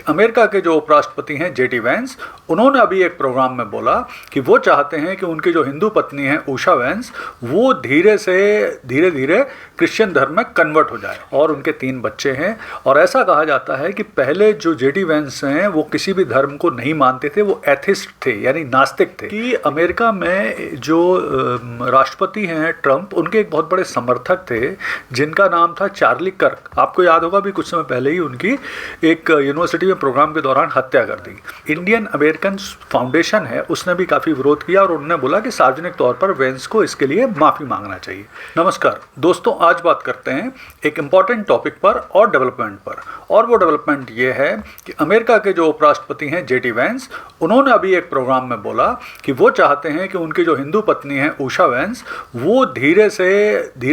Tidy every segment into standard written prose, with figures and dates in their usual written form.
America के जो उपराष्ट्रपति हैं जेडी वेंस, उन्होंने अभी एक प्रोग्राम में बोला कि वो चाहते हैं कि उनकी जो हिंदू पत्नी है उषा वेंस, वो धीरे धीरे क्रिश्चियन धर्म में कन्वर्ट हो जाए। और उनके 3 बच्चे हैं। और ऐसा कहा जाता है कि पहले जो जेडी वेंस हैं वो किसी भी धर्म को नहीं मानते थे, वो एथिस्ट थे यानी नास्तिक थे। कि अमेरिका में जो राष्ट्रपति हैं ट्रंप, उनके एक बहुत बड़े समर्थक थे जिनका नाम था चार्ली कर्क। आपको याद होगा भी कुछ समय पहले ही उनकी एक यूनिवर्सिटी में प्रोग्राम के दौरान हत्या कर दी। इंडियन अमेरिकन फाउंडेशन है, उसने भी काफ़ी विरोध किया और उन्होंने बोला कि सार्वजनिक तौर पर वेंस को इसके लिए माफ़ी मांगना चाहिए। नमस्कार दोस्तों, आज बात करते हैं एक इम्पॉर्टेंट टॉपिक पर और डेवलपमेंट पर। और वो डेवलपमेंट ये है कि अमेरिका के जो उपराष्ट्रपति हैं जेडी वेंस, उन्होंने अभी एक प्रोग्राम में बोला कि वो चाहते हैं कि उनकी जो हिंदू पत्नी है उषा वेंस, वो धीरे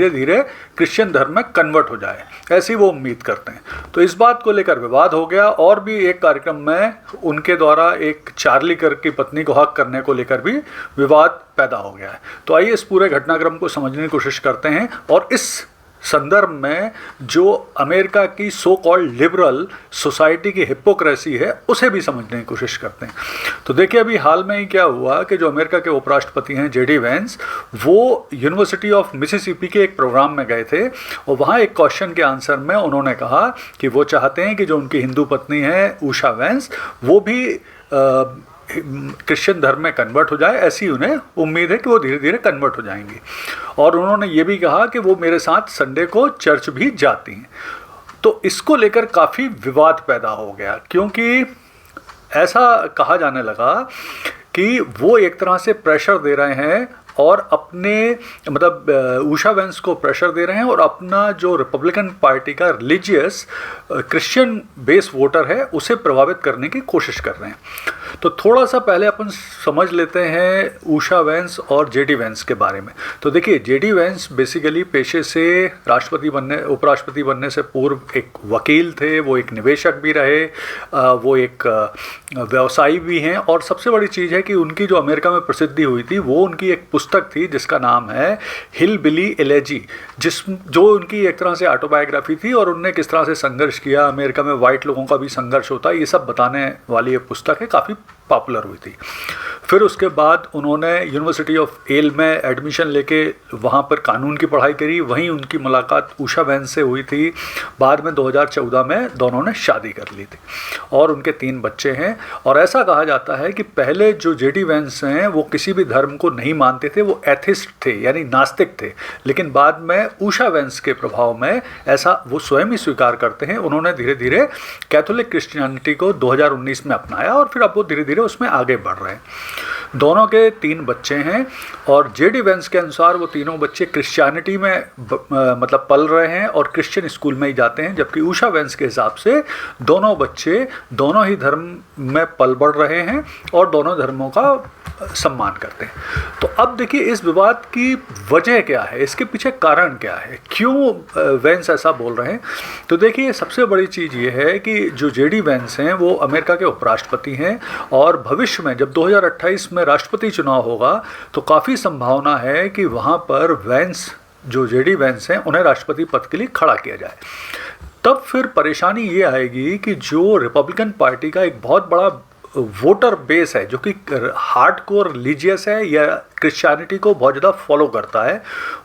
धीरे क्रिश्चियन धर्म में कन्वर्ट हो जाए, ऐसी वो उम्मीद करते हैं। तो इस बात को लेकर विवाद हो गया और भी एक कार्यक्रम में उनके द्वारा एक चार्ली कर्क की पत्नी को हक करने को लेकर भी विवाद पैदा हो गया है। तो आइए इस पूरे घटनाक्रम को समझने की कोशिश करते हैं और इस संदर्भ में जो अमेरिका की सो कॉल्ड लिबरल सोसाइटी की हिपोक्रेसी है उसे भी समझने की कोशिश करते हैं। तो देखिए अभी हाल में ही क्या हुआ कि जो अमेरिका के उपराष्ट्रपति हैं जेडी वेंस, वो यूनिवर्सिटी ऑफ मिसिसिपी के एक प्रोग्राम में गए थे और वहाँ एक क्वेश्चन के आंसर में उन्होंने कहा कि वो चाहते हैं कि जो उनकी हिंदू पत्नी है उषा वेंस, वो भी क्रिश्चियन धर्म में कन्वर्ट हो जाए, ऐसी उन्हें उम्मीद है कि वो धीरे धीरे कन्वर्ट हो जाएंगी। और उन्होंने ये भी कहा कि वो मेरे साथ संडे को चर्च भी जाती हैं। तो इसको लेकर काफ़ी विवाद पैदा हो गया, क्योंकि ऐसा कहा जाने लगा कि वो एक तरह से प्रेशर दे रहे हैं और अपने उषा वेंस को प्रेशर दे रहे हैं और अपना जो रिपब्लिकन पार्टी का रिलीजियस क्रिश्चियन बेस वोटर है उसे प्रभावित करने की कोशिश कर रहे हैं। तो थोड़ा सा पहले अपन समझ लेते हैं उषा वेंस और जेडी वेंस के बारे में। तो देखिए जेडी वेंस बेसिकली पेशे से उपराष्ट्रपति बनने से पूर्व एक वकील थे, वो एक निवेशक भी रहे, वो एक व्यवसायी भी हैं। और सबसे बड़ी चीज़ है कि उनकी जो अमेरिका में प्रसिद्धि हुई थी वो उनकी एक पुस्तक थी जिसका नाम है हिलबिली एलेजी, जो उनकी एक तरह से ऑटोबायोग्राफी थी और उनने किस तरह से संघर्ष किया, अमेरिका में वाइट लोगों का भी संघर्ष होता है, ये सब बताने वाली ये पुस्तक है, काफ़ी पॉपुलर हुई थी। फिर उसके बाद उन्होंने यूनिवर्सिटी ऑफ येल में एडमिशन लेके वहाँ पर कानून की पढ़ाई करी, वहीं उनकी मुलाकात उषा वेंस से हुई थी। बाद में 2014 में दोनों ने शादी कर ली थी और उनके 3 बच्चे हैं। और ऐसा कहा जाता है कि पहले जो जेडी वेंस हैं वो किसी भी धर्म को नहीं मानते थे, वो एथिस्ट थे यानी नास्तिक थे। लेकिन बाद में उषा वेंस के प्रभाव में ऐसा वो स्वयं ही स्वीकार करते हैं, उन्होंने धीरे धीरे कैथोलिक क्रिश्चियनिटी को 2019 में अपनाया और फिर अब वो धीरे धीरे उसमें आगे बढ़ रहे हैं। दोनों के 3 बच्चे हैं और जेडी वेंस के अनुसार वो तीनों बच्चे क्रिश्चियनिटी में पल रहे हैं और क्रिश्चियन स्कूल में ही जाते हैं, जबकि उषा वेंस के हिसाब से दोनों बच्चे दोनों ही धर्म में पल बढ़ रहे हैं और दोनों धर्मों का सम्मान करते हैं। तो अब देखिए इस विवाद की वजह क्या है, इसके पीछे कारण क्या है, क्यों वेंस ऐसा बोल रहे हैं। तो देखिए सबसे बड़ी चीज़ ये है कि जो जेडी वेंस हैं वो अमेरिका के उपराष्ट्रपति हैं और भविष्य में जब 2028 में राष्ट्रपति चुनाव होगा तो काफ़ी संभावना है कि वहाँ पर वेंस, जो जेडी वेंस हैं, उन्हें राष्ट्रपति पद के लिए खड़ा किया जाए। तब फिर परेशानी ये आएगी कि जो रिपब्लिकन पार्टी का एक बहुत बड़ा वोटर बेस है जो कि हार्डकोर रिलीजियस है या क्रिश्चियनिटी को बहुत ज़्यादा फॉलो करता है,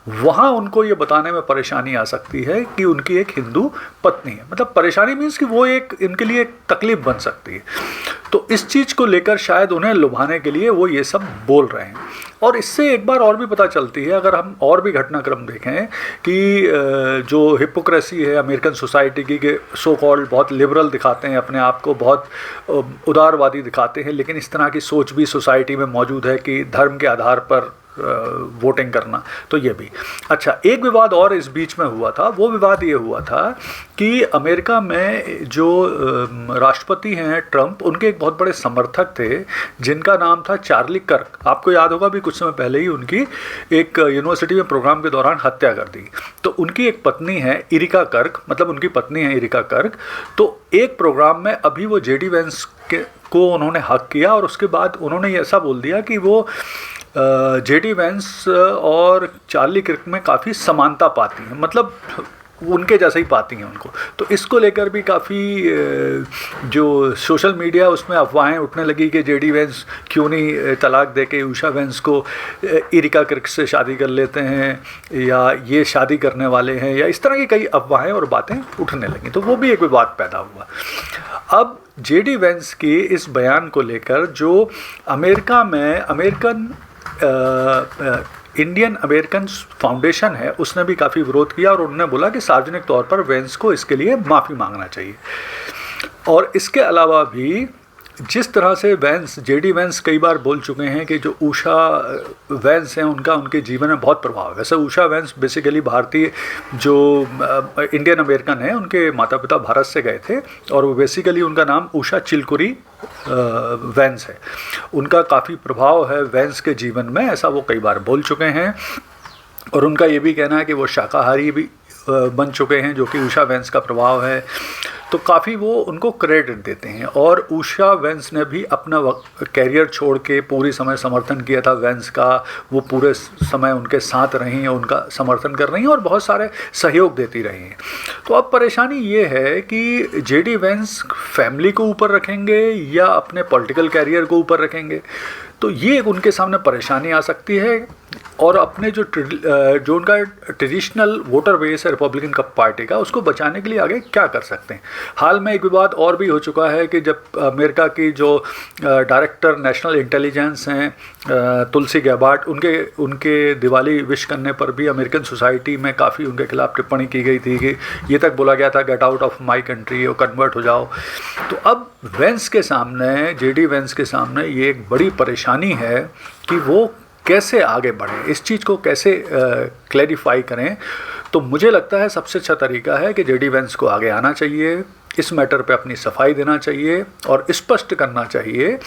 वहाँ उनको ये बताने में परेशानी आ सकती है कि उनकी एक हिंदू पत्नी है। परेशानी मीन्स कि वो एक इनके लिए एक तकलीफ बन सकती है। तो इस चीज़ को लेकर शायद उन्हें लुभाने के लिए वो ये सब बोल रहे हैं। और इससे एक बार और भी पता चलती है, अगर हम और भी घटनाक्रम देखें कि जो हिपोक्रेसी है अमेरिकन सोसाइटी की, के सो कॉल्ड बहुत लिबरल दिखाते हैं अपने आप को, बहुत उदारवादी दिखाते हैं, लेकिन इस तरह की सोच भी सोसाइटी में मौजूद है कि धर्म के आधार पर वोटिंग करना। तो ये भी अच्छा, एक विवाद और इस बीच में हुआ था। वो विवाद ये हुआ था कि अमेरिका में जो राष्ट्रपति हैं ट्रंप, उनके एक बहुत बड़े समर्थक थे जिनका नाम था चार्ली कर्क। आपको याद होगा भी कुछ समय पहले ही उनकी एक यूनिवर्सिटी में प्रोग्राम के दौरान हत्या कर दी। तो उनकी एक पत्नी है इरिका कर्क, उनकी पत्नी है इरिका कर्क। तो एक प्रोग्राम में अभी वो जेडी वेंस को उन्होंने हक किया और उसके बाद उन्होंने ऐसा बोल दिया कि वो जेडी वेंस और चार्ली कर्क में काफ़ी समानता पाती हैं। उनके जैसा ही पाती हैं उनको। तो इसको लेकर भी काफ़ी जो सोशल मीडिया उसमें अफवाहें उठने लगी कि जेडी वेंस क्यों नहीं तलाक दे के उषा वेंस को इरिका क्रिक से शादी कर लेते हैं, या ये शादी करने वाले हैं, या इस तरह की कई अफवाहें और बातें उठने लगी। तो वो भी एक विवाद पैदा हुआ। अब जेडी वेंस के इस बयान को लेकर जो अमेरिका में इंडियन अमेरिकन फाउंडेशन है, उसने भी काफ़ी विरोध किया और उन्होंने बोला कि सार्वजनिक तौर पर वेंस को इसके लिए माफ़ी मांगना चाहिए। और इसके अलावा भी जिस तरह से जेडी वेंस कई बार बोल चुके हैं कि जो उषा वेंस हैं उनका उनके जीवन में बहुत प्रभाव है। वैसे उषा वेंस बेसिकली भारतीय जो इंडियन अमेरिकन हैं, उनके माता पिता भारत से गए थे और वो बेसिकली उनका नाम उषा चिलकुरी वेंस है। उनका काफ़ी प्रभाव है वेंस के जीवन में, ऐसा वो कई बार बोल चुके हैं। और उनका ये भी कहना है कि वो शाकाहारी भी बन चुके हैं, जो कि उषा वेंस का प्रभाव है। तो काफ़ी वो उनको क्रेडिट देते हैं। और उषा वेंस ने भी अपना कैरियर छोड़ के पूरी समय समर्थन किया था वेंस का, वो पूरे समय उनके साथ रही हैं, उनका समर्थन कर रही हैं और बहुत सारे सहयोग देती रही हैं। तो अब परेशानी ये है कि जेडी वेंस फैमिली को ऊपर रखेंगे या अपने पॉलिटिकल कैरियर को ऊपर रखेंगे, तो ये उनके सामने परेशानी आ सकती है। और अपने जो उनका ट्रेडिशनल वोटर बेस है रिपब्लिकन का पार्टी का, उसको बचाने के लिए आगे क्या कर सकते हैं। हाल में एक विवाद और भी हो चुका है कि जब अमेरिका की जो डायरेक्टर नेशनल इंटेलिजेंस हैं तुलसी गैबार्ड, उनके दिवाली विश करने पर भी अमेरिकन सोसाइटी में काफ़ी उनके खिलाफ टिप्पणी की गई थी कि ये तक बोला गया था get out of my country और कन्वर्ट हो जाओ। तो अब वेंस के सामने, जेडी वेंस के सामने ये एक बड़ी परेशानी है कि वो कैसे आगे बढ़ें, इस चीज़ को कैसे क्लैरिफाई करें। तो मुझे लगता है सबसे अच्छा तरीका है कि जेडी वेंस को आगे आना चाहिए, इस मैटर पे अपनी सफाई देना चाहिए और स्पष्ट करना चाहिए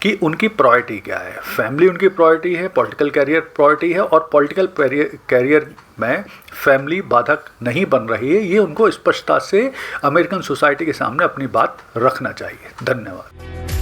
कि उनकी प्रायोरिटी क्या है। फैमिली उनकी प्रायोरिटी है, पॉलिटिकल कैरियर प्रायोरिटी है, और पॉलिटिकल कैरियर में फैमिली बाधक नहीं बन रही है। ये उनको स्पष्टता से अमेरिकन सोसाइटी के सामने अपनी बात रखना चाहिए। धन्यवाद।